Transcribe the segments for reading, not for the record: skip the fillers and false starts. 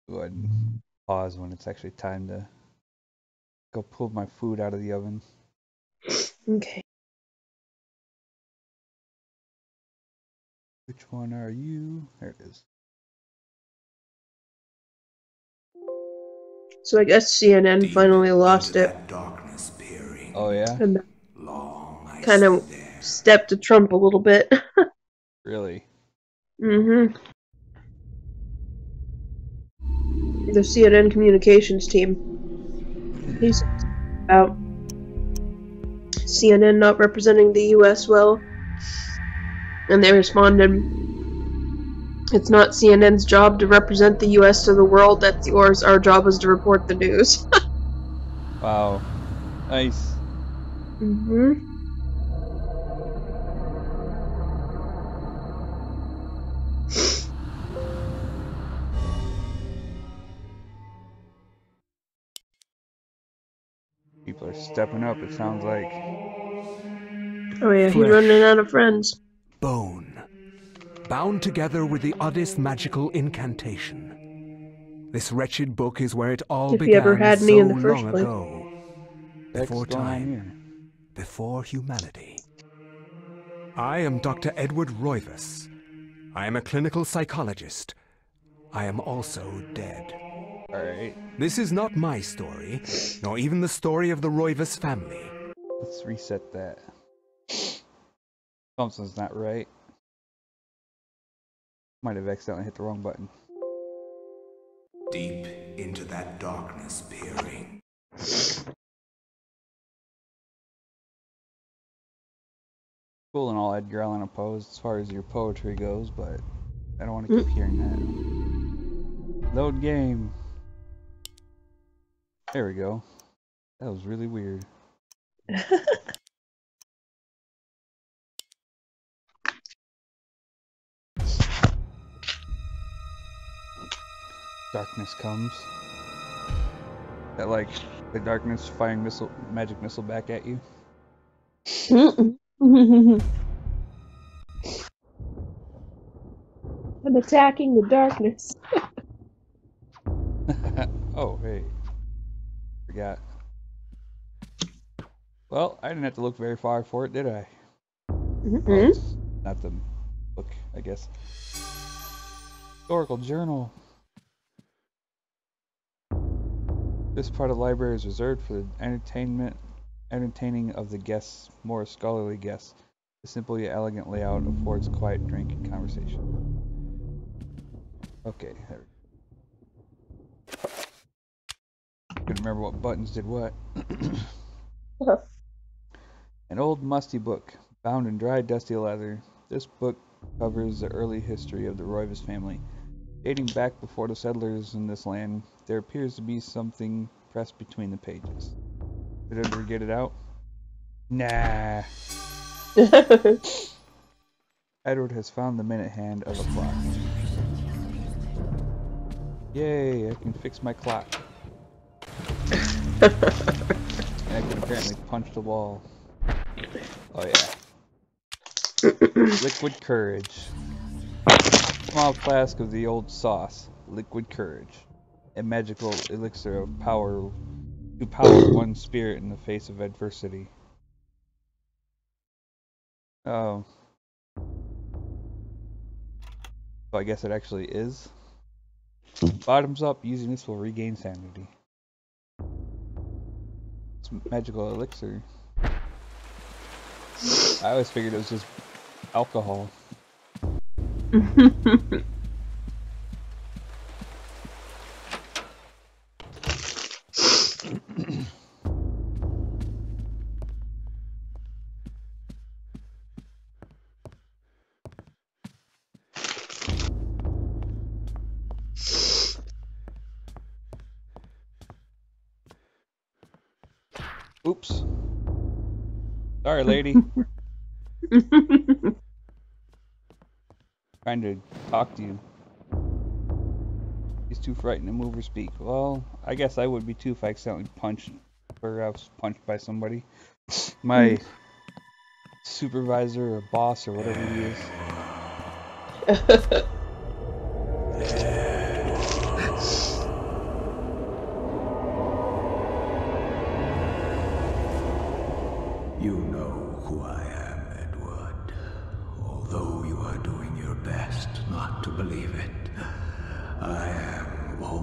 Go ahead and pause when it's actually time to go pull my food out of the oven. Okay. Which one are you? There it is. So I guess CNN finally lost it. Oh yeah? And kind of stepped to Trump a little bit. Really? Mm-hmm. The CNN communications team. He's about CNN not representing the U.S. well. And they responded, "It's not CNN's job to represent the U.S. to the world. That's yours. Our job is to report the news." Wow. Nice. Mm-hmm. People are stepping up, it sounds like. Oh yeah, he's Flesh. running out of friends. Bone, bound together with the oddest magical incantation. This wretched book is where it all If he ever began had so any in the first long place. ago. What's Before going on here? time, before humanity. I am Dr. Edward Roivas. I am a clinical psychologist. I am also dead. Alright, This is not my story, nor even the story of the Roivas family. let's reset that. Something's not right. Might have accidentally hit the wrong button. Deep into that darkness peering. Cool and all, Edgar Allan Poe as far as your poetry goes, but I don't want to keep hearing that. Load game. There we go. That was really weird. Darkness comes. That like the darkness firing magic missile back at you. I'm attacking the darkness. Oh, hey. Forgot. Well, I didn't have to look very far for it, did I? Oh, it's not the book, I guess. Historical journal. This part of the library is reserved for the entertaining of the guests, more scholarly guests. The simple yet elegant layout affords quiet drink and conversation. Okay, there we go. Couldn't remember what buttons did what. An old musty book, bound in dry, dusty leather. This book covers the early history of the Roivas family. Dating back before the settlers in this land, there appears to be something pressed between the pages. Did I ever get it out? Nah. Edward has found the minute hand of a clock. Yay, I can fix my clock. And I can apparently punch the wall. Oh yeah. Liquid courage. Small flask of the old sauce. Liquid courage. A magical elixir of power to power one's spirit in the face of adversity. Oh. So I guess it actually is. Bottoms up, using this will regain sanity. It's magical elixir. I always figured it was just alcohol. Oops. Sorry, lady. Trying to talk to you. He's too frightened to move or speak. Well, I guess I would be too if I accidentally punched or I was punched by somebody. My supervisor or boss or whatever he is.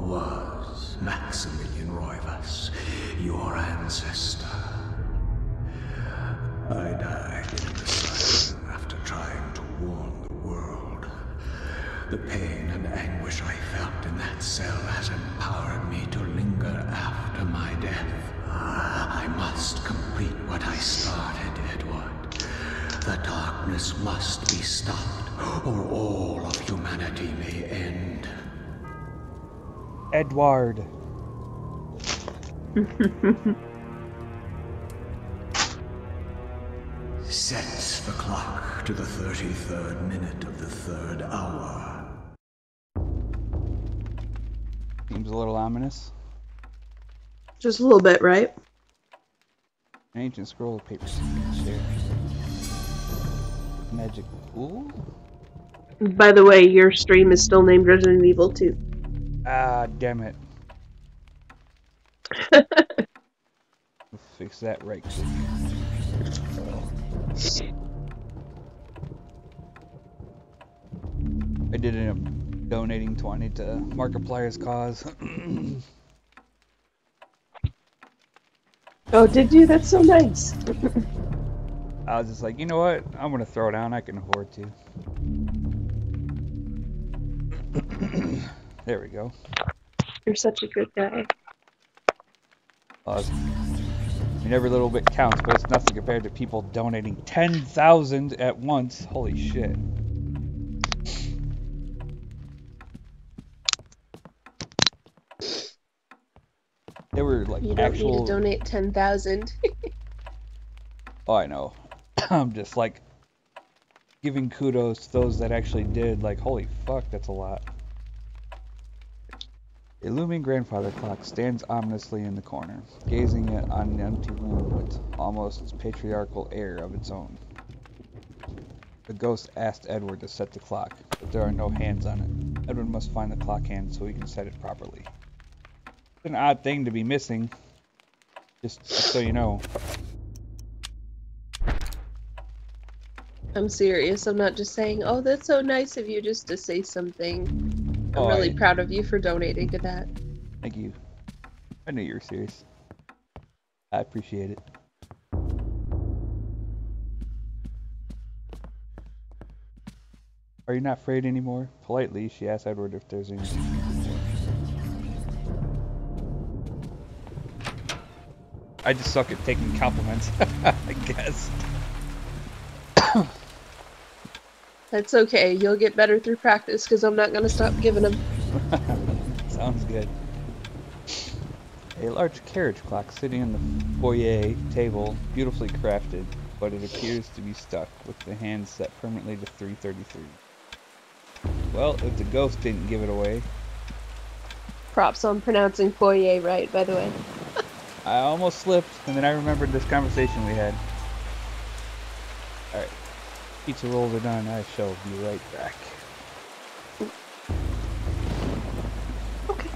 was Maximilian Roivas, your ancestor. I died in an asylum after trying to warn the world. The pain and anguish I felt in that cell has empowered me to linger after my death. I must complete what I started, Edward. The darkness must be stopped, or all of humanity may end. Edward. Sets the clock to the 33rd minute of the 3rd hour. Seems a little ominous. Just a little bit, right? An ancient scroll of paper share. Magic pool? By the way, your stream is still named Resident Evil 2. Ah, damn it. We'll fix that right quick. I did end up donating 20 to Markiplier's cause. Oh, did you? That's so nice. I was just like, you know what? I'm gonna throw down. I can afford to. There we go. You're such a good guy. I mean, every little bit counts, but it's nothing compared to people donating 10,000 at once. Holy shit. They were like You don't actual... need to donate 10,000. Oh, I know. I'm just like giving kudos to those that actually did. Like, holy fuck, that's a lot. A looming grandfather clock stands ominously in the corner, gazing on an empty room with almost patriarchal air of its own. The ghost asked Edward to set the clock, but there are no hands on it. Edward must find the clock hand so he can set it properly. It's an odd thing to be missing, just so you know. I'm serious. I'm not just saying, oh, that's so nice of you just to say something. I'm Oh, really proud of you for donating to that. Thank you. I knew you were serious. I appreciate it. Are you not afraid anymore? Politely, she asked Edward if there's anything she can do. I just suck at taking compliments, I guess. That's okay. You'll get better through practice because I'm not going to stop giving them. Sounds good. A large carriage clock sitting on the foyer table, beautifully crafted, but it appears to be stuck with the hand set permanently to 3:33. Well, if the ghost didn't give it away. Props on pronouncing foyer right, by the way. I almost slipped, and then I remembered this conversation we had. Alright. Pizza rolls are done. I shall be right back. Okay.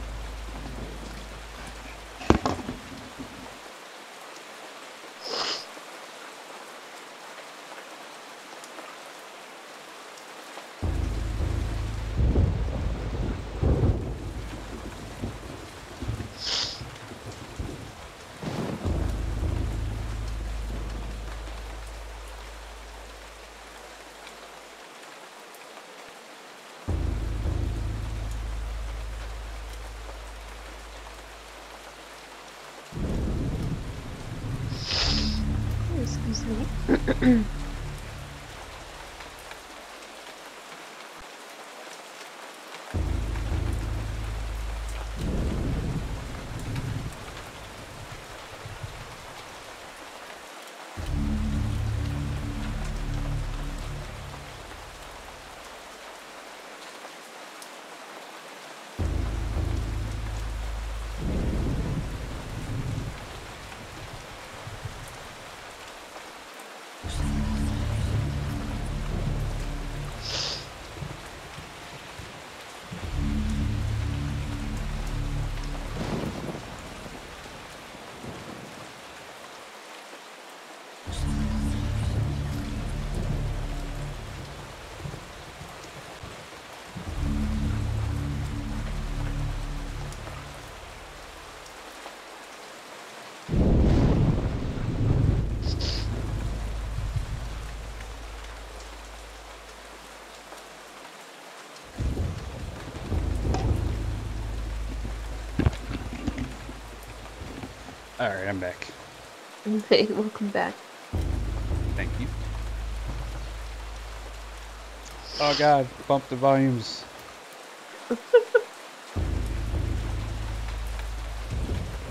Excuse me. Alright, I'm back. Hey, welcome back. Thank you. Oh god, bump the volumes.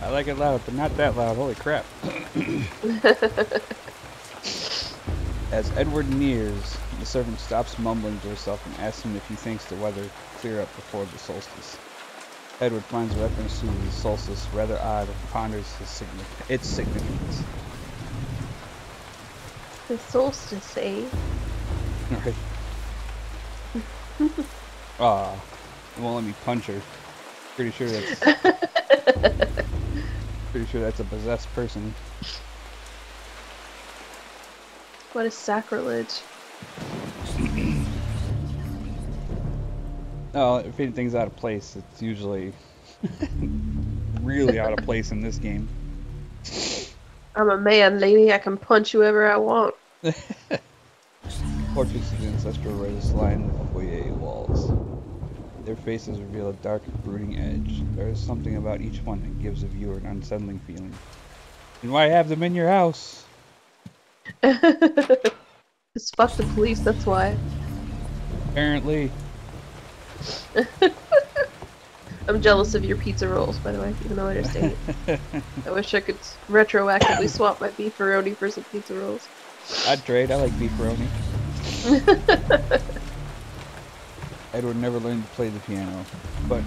I like it loud, but not that loud. Holy crap. As Edward nears, the servant stops mumbling to herself and asks him if he thinks the weather will clear up before the solstice. Edward finds reference to the solstice rather odd and ponders its significance. The solstice, eh? Right. Ah, it won't let me punch her. Pretty sure that's a possessed person. What a sacrilege. Oh, if anything's out of place, it's usually really out of place in this game. I'm a man, lady. I can punch whoever I want. Portraits of the ancestral race line the foyer walls. Their faces reveal a dark, brooding edge. There is something about each one that gives the viewer an unsettling feeling. And why have them in your house? Just fuck the police, that's why. Apparently. I'm jealous of your pizza rolls, by the way, even though I just ate it. I wish I could retroactively swap my beefaroni for some pizza rolls. I'd trade. I like beefaroni. Edward never learned to play the piano, but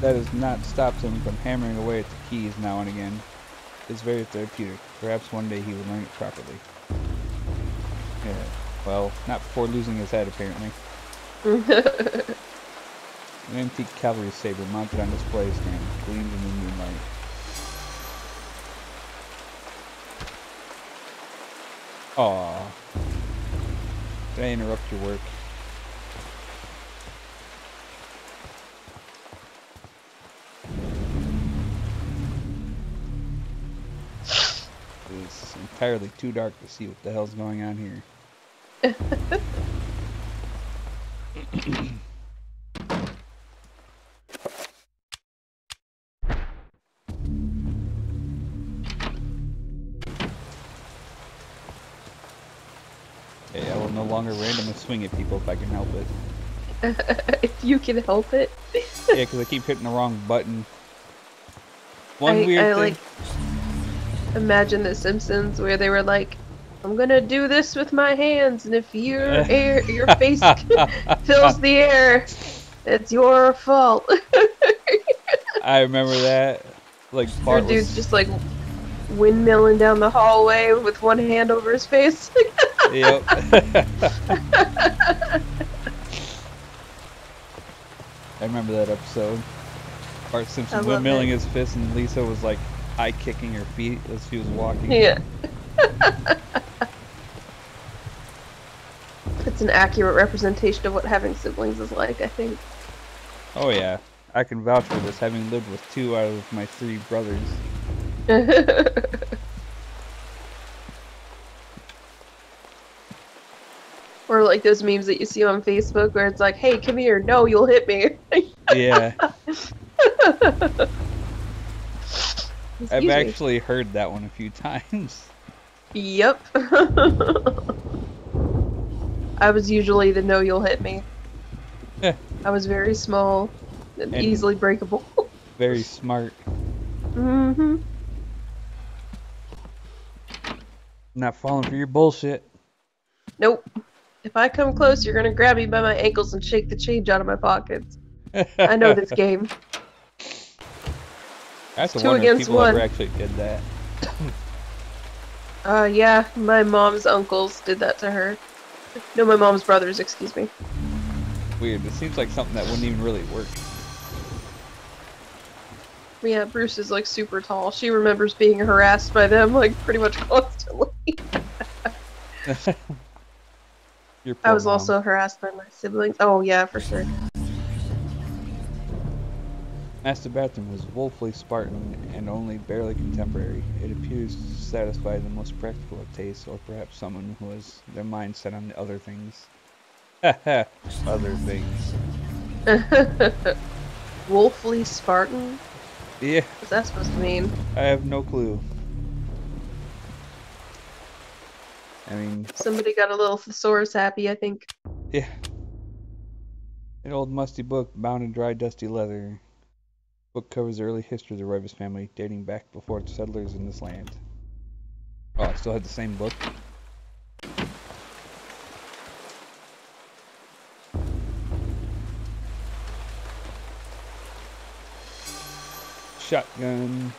that has not stopped him from hammering away at the keys now and again. It's very therapeutic. Perhaps one day he will learn it properly. Yeah, well, not before losing his head, apparently. An antique cavalry saber mounted on display stand gleams in the moonlight. Aww. Did I interrupt your work? It's entirely too dark to see what the hell's going on here. Hey, I will no longer randomly swing at people if I can help it. If you can help it. Yeah, because I keep hitting the wrong button. Weird thing. Like, imagine The Simpsons where they were like, I'm gonna do this with my hands, and if your face fills the air, it's your fault. I remember that. Like, Your Bart dude's was... just like windmilling down the hallway with one hand over his face. Yep. I remember that episode. Bart Simpson windmilling his fist, and Lisa was like high kicking her feet as she was walking. Yeah. It's an accurate representation of what having siblings is like, I think. Oh yeah, I can vouch for this, having lived with 2 out of my 3 brothers. Or like those memes that you see on Facebook where it's like, hey, come here, no, you'll hit me. Yeah. I've me. actually heard that one a few times. Yep. I was usually the no, you'll hit me. I was very small and easily breakable. Very smart. Mm-hmm. Not falling for your bullshit. Nope. If I come close, you're gonna grab me by my ankles and shake the change out of my pockets. I know this game. I have to Two wonder if against people one. ever actually did that. Yeah, my mom's uncles did that to her. No, my mom's brothers, excuse me. Weird. It seems like something that wouldn't even really work. Yeah, Bruce is like super tall. She remembers being harassed by them like pretty much constantly. I was also harassed by my siblings. Oh yeah, for sure. Master Bathroom was woefully Spartan and only barely contemporary. It appears to satisfy the most practical of tastes, or perhaps someone who has their mind set on other things. Other things. Woefully Spartan? Yeah, What's that supposed to mean? I have no clue. I mean, Somebody got a little thesaurus happy, I think. yeah. An old musty book bound in dry, dusty leather. Book covers the early history of the Rivers family, dating back before the settlers in this land. Oh, I still had the same book. Shotgun.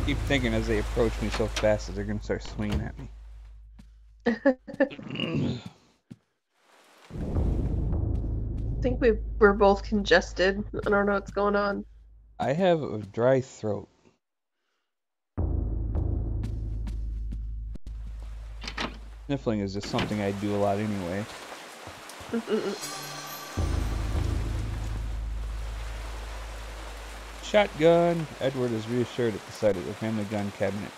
Keep thinking as they approach me so fast that they're gonna start swinging at me. I think we're both congested. I don't know what's going on. I have a dry throat. Sniffling is just something I do a lot anyway. Shotgun. Edward is reassured at the sight of the family gun cabinet.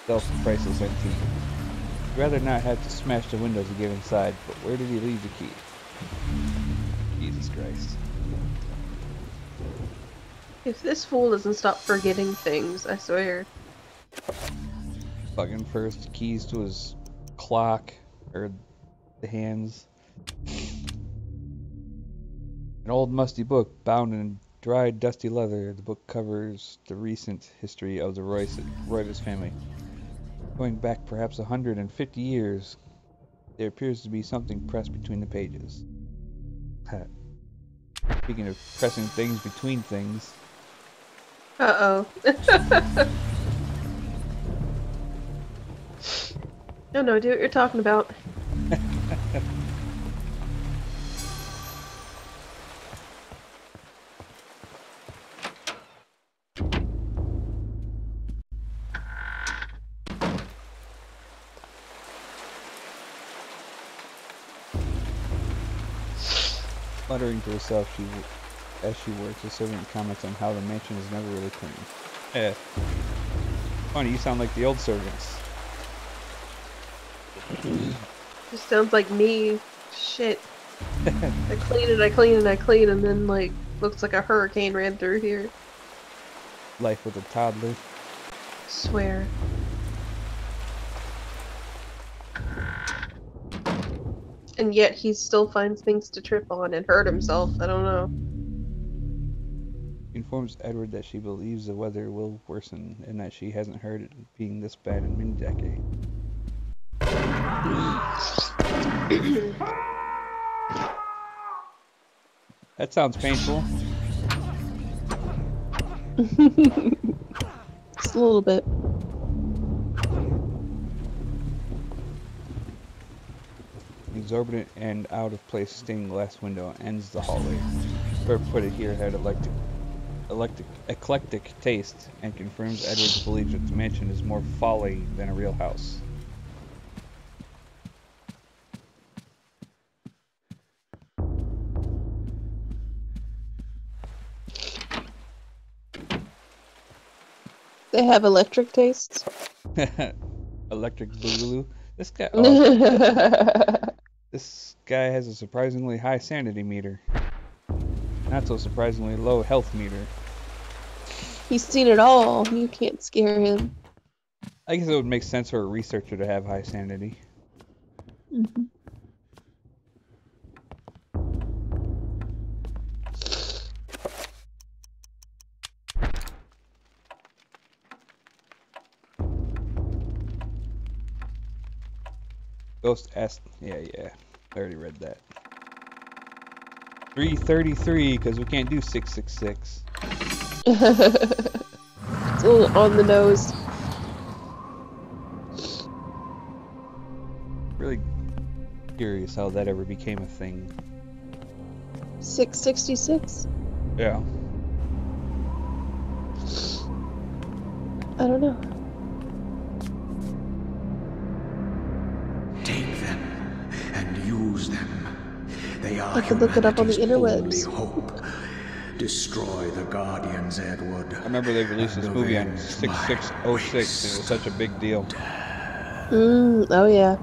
Self-priceless antique. He'd rather not have to smash the windows to get inside, but where did he leave the key? Jesus Christ. If this fool doesn't stop forgetting things, I swear. Plugging first keys to his clock, or the hands. An old musty book bound in dry, dusty leather. The book covers the recent history of the Reuters family. Going back perhaps 150 years, there appears to be something pressed between the pages. Speaking of pressing things between things. Uh-oh. No, do what you're talking about. Muttering to herself as she works, the servant comments on how the mansion is never really clean. Funny, you sound like the old servants. Just sounds like me. Shit. I clean, and then, like, looks like a hurricane ran through here. Life with a toddler. Swear. And yet he still finds things to trip on and hurt himself. I don't know. She informs Edward that she believes the weather will worsen and that she hasn't heard it being this bad in many decades. That sounds painful. Just a little bit. Exorbitant and out of place stained glass window ends the hallway. Whoever put it here had eclectic taste and confirms Edward's belief that the mansion is more folly than a real house. They have electric tastes. Electric boogaloo. This guy. He's This guy has a surprisingly high sanity meter. Not so surprisingly low health meter. seen it all. You can't scare him. I guess it would make sense for a researcher to have high sanity. Mm-hmm. Ghost S. Yeah. I already read that. 333, because we can't do 666. It's a little on the nose. Really curious how that ever became a thing. 666? Yeah. I don't know. Take them and use them. They are I could look it up on the humanity's interwebs. only hope. Destroy the Guardians, Edward. I remember they released this and movie on avenge 6606 and it was such a big deal. Oh yeah.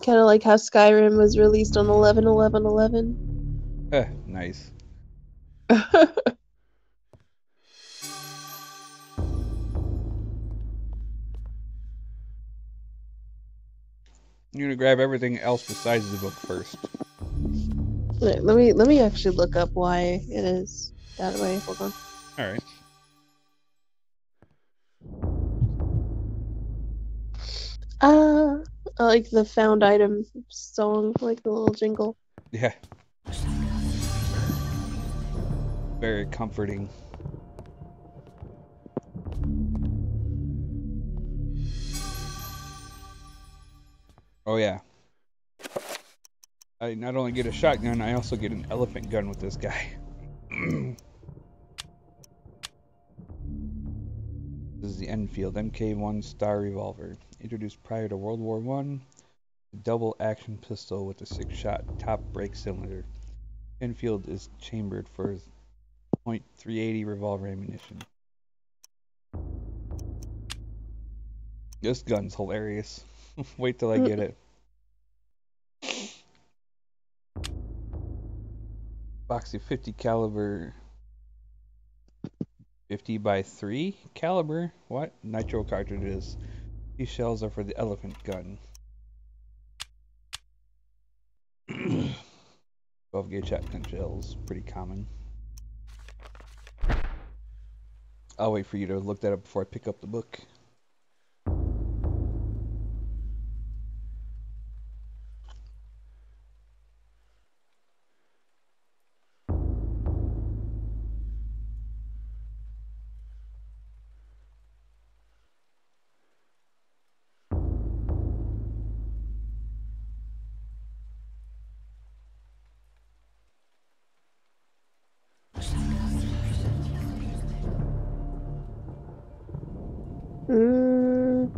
Kind of like how Skyrim was released on 11/11/11. Nice. You're gonna grab everything else besides the book first. Wait, let me actually look up why it is that way. Hold on. All right. I like the found item song, like the little jingle. Yeah. Very comforting. Oh yeah. I not only get a shotgun, I also get an elephant gun with this guy. This is the Enfield MK1 Star Revolver. Introduced prior to World War I, a double action pistol with a 6-shot top break cylinder. Enfield is chambered for .380 revolver ammunition. This gun's hilarious. Wait till I get it. Boxy 50 caliber 50 by 3 caliber. What? Nitro cartridges. These shells are for the elephant gun. 12 gauge shotgun shells. Pretty common. I'll wait for you to look that up before I pick up the book. Mm.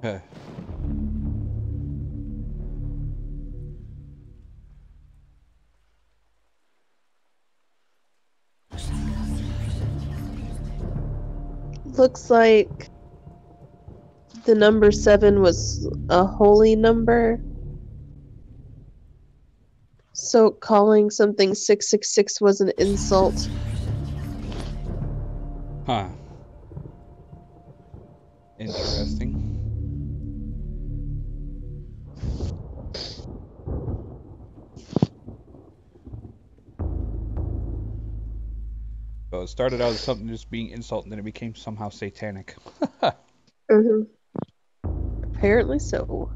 Huh. Looks like the number 7 was a holy number. So calling something 666 was an insult. Huh. Interesting. So it started out as something just being insult, and then it became somehow satanic. Mm-hmm. Apparently so.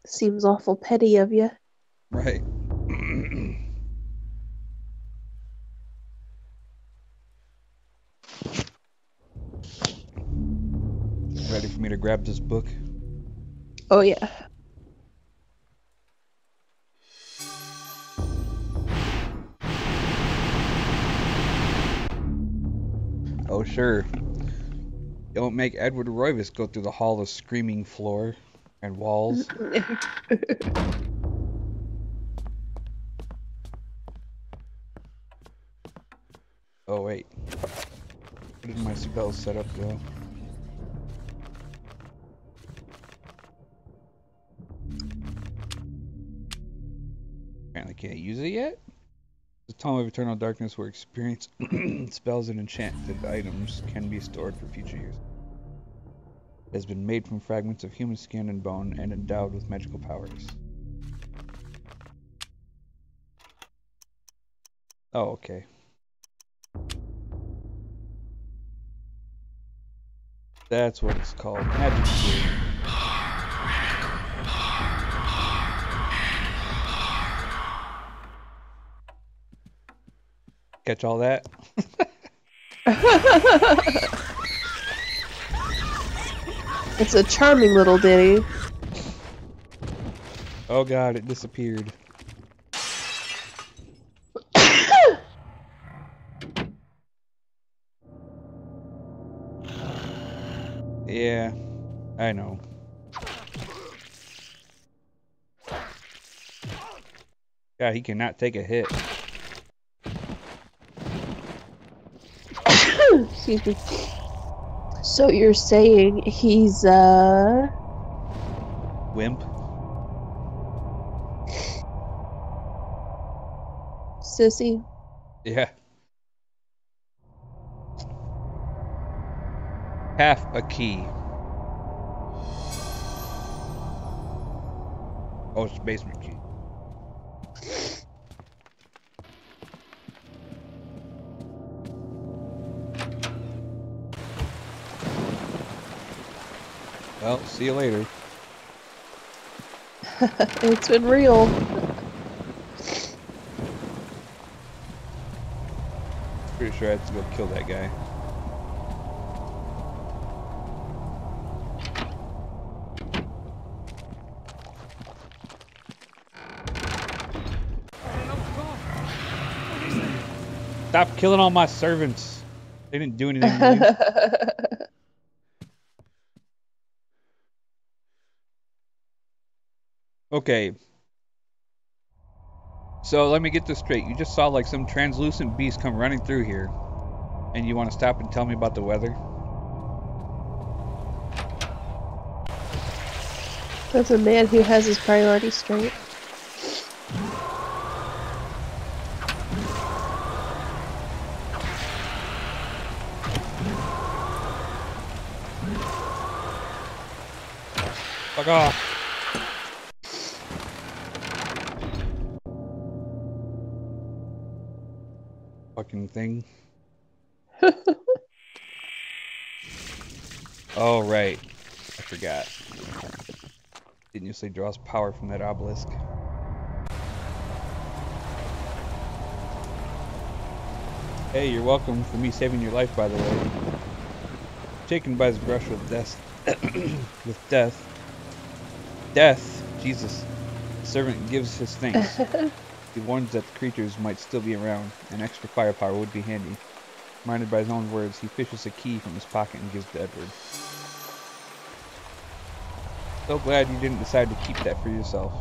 Seems awful petty of you. Right. Ready for me to grab this book? Oh yeah. Oh sure. Don't make Edward Roivas go through the hall of screaming floor and walls. Oh wait. Where did my spell setup go? Apparently can't use it yet. The Tome of Eternal Darkness where experience spells and enchanted items can be stored for future use. It has been made from fragments of human skin and bone and endowed with magical powers. Oh, okay. That's what it's called. Magic Key. Catch all that? It's a charming little ditty. Oh god, it disappeared. Yeah, I know. God, he cannot take a hit. Excuse me. So you're saying he's Wimp. sissy? Yeah. Half a key. Oh, it's the basement key. Well, see you later. It's been real. Pretty sure I have to go kill that guy. Stop killing all my servants. They didn't do anything to you. Okay. So let me get this straight. You just saw like some translucent beast come running through here. And you want to stop and tell me about the weather? That's a man who has his priorities straight. Fuck off. Fucking thing. Oh, right. I forgot. Didn't you say draws power from that obelisk? Hey, you're welcome for me saving your life, by the way. Taken by his brush with death. With death. Death! Jesus. The servant gives his thanks. He warns that the creatures might still be around, and extra firepower would be handy. Reminded by his own words, he fishes a key from his pocket and gives it to Edward. So glad you didn't decide to keep that for yourself.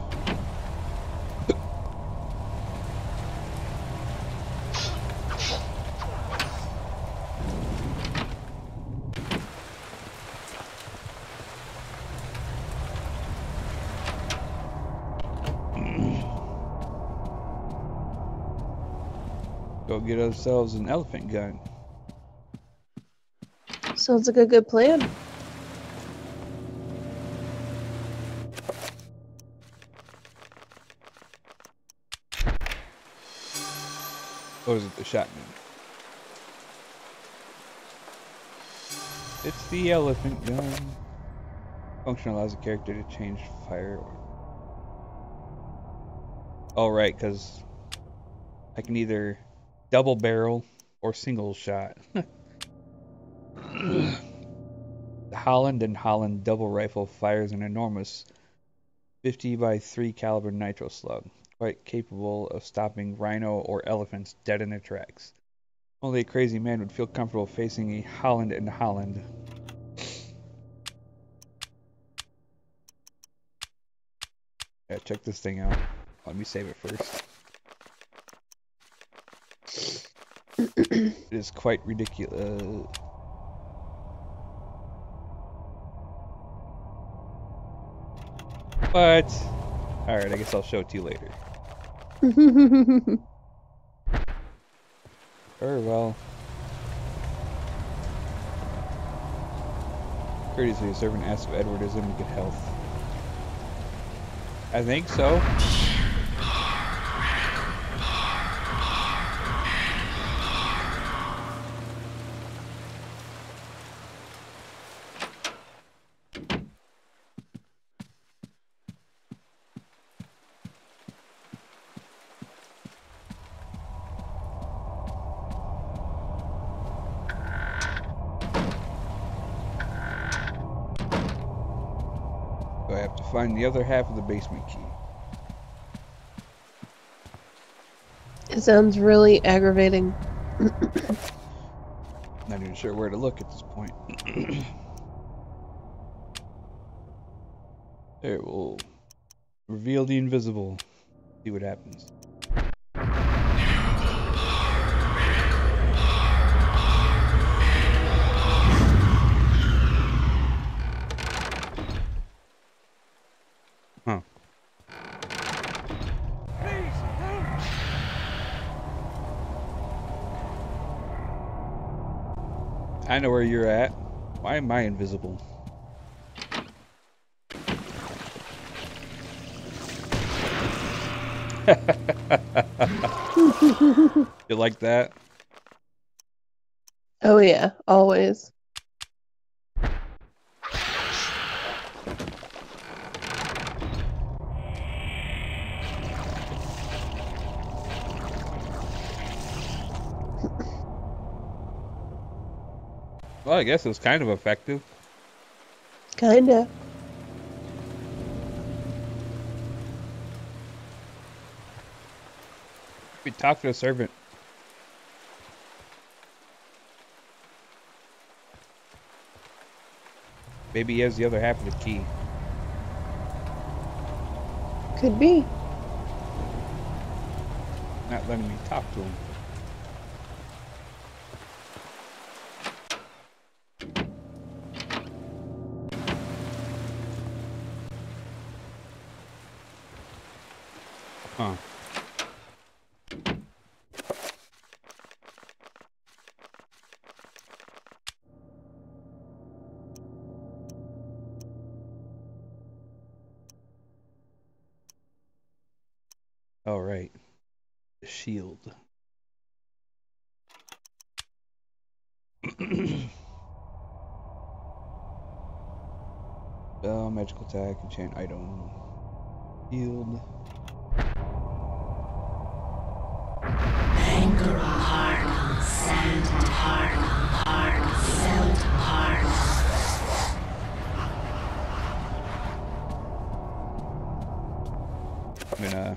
Go get ourselves an elephant gun. Sounds like a good plan. Or is it the shotgun? It's the elephant gun. Function allows a character to change fire or... Oh, right, because I can either double barrel or single shot. The Holland and Holland double rifle fires an enormous 50 by 3 caliber nitro slug, quite capable of stopping rhino or elephants dead in their tracks. Only a crazy man would feel comfortable facing a Holland and Holland. Yeah, check this thing out. Let me save it first. It is quite ridiculous. But, alright, I guess I'll show it to you later. Very well. Courteously, the servant asks if Edward is in good health. I think so. So I have to find the other half of the basement key. It sounds really aggravating. Not even sure where to look at this point. There, we'll reveal the invisible. See what happens. Huh. I know where you're at. Why am I invisible? You like that? Oh yeah, always. Well, I guess it was kind of effective. Kinda. We talked to the servant. Maybe he has the other half of the key. Could be. Not letting me talk to him. Huh. All right. The shield. Spell, magical attack, enchant item. Shield. Anchor hard, sand hard, felt hard. I'm gonna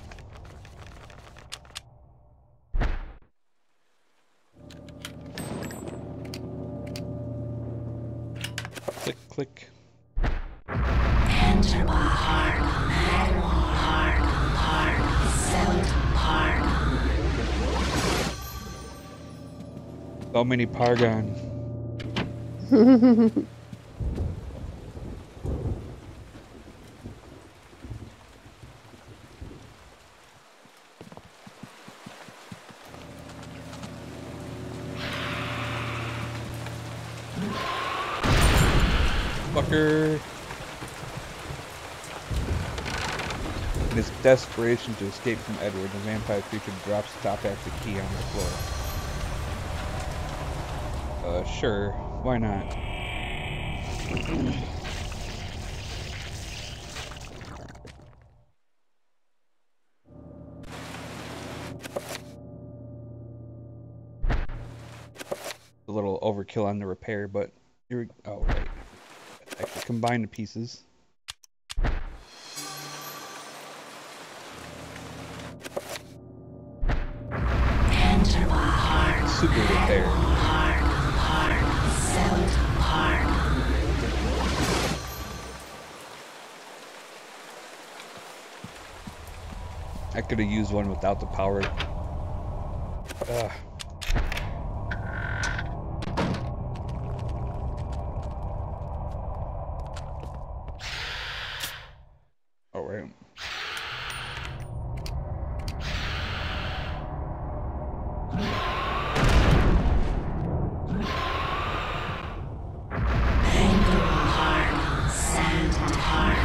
click. Enter by hard, felt hard. So many Pargon. Fucker. In his desperation to escape from Edward, the vampire creature drops the top half of the key on the floor. Sure. Why not? A little overkill on the repair, but you're... Oh, right. Actually, combine the pieces. Enter by hard, Super repair. felt hard. I could have used one without the power. Ugh. All right. Anchor hard, sand hard,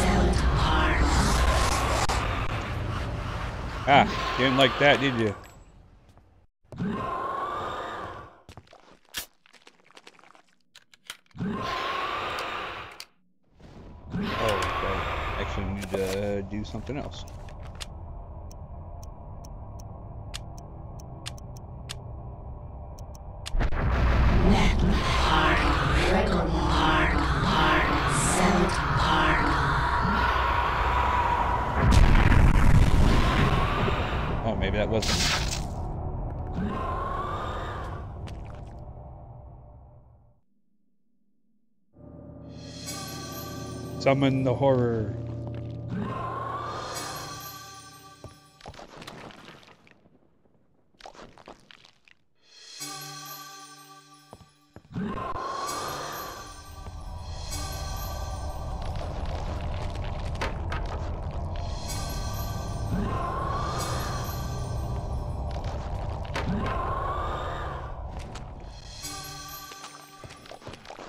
felt hard. Ah, didn't like that, did you? Oh, okay. Actually, need to do something else. Neck hard, wriggle hard, felt hard. Oh, maybe that wasn't. Summon the horror.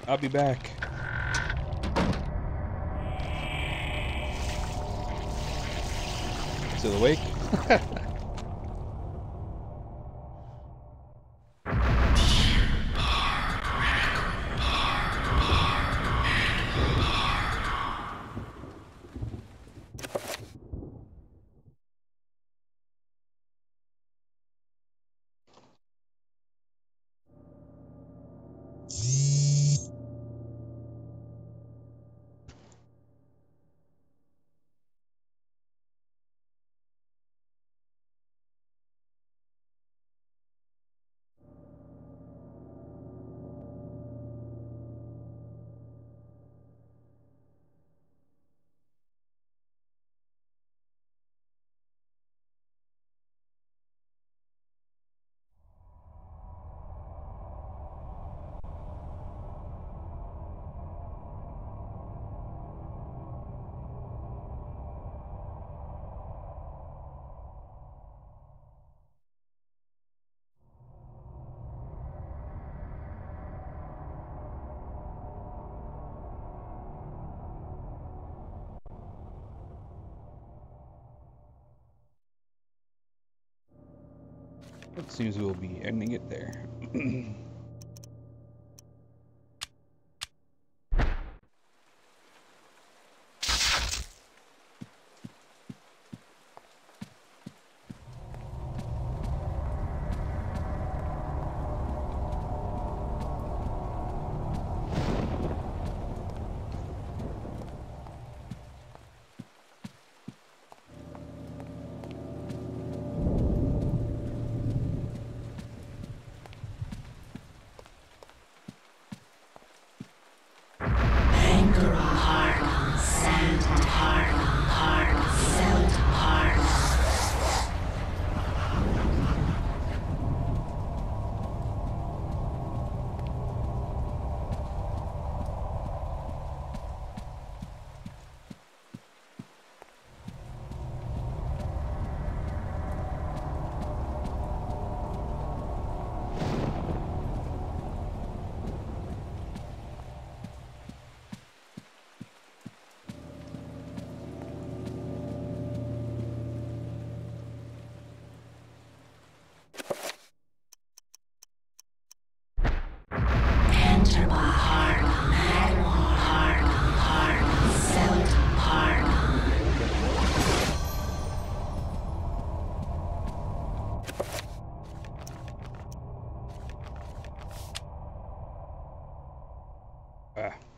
I'll be back. Still awake? It seems we'll be ending it there. Ah.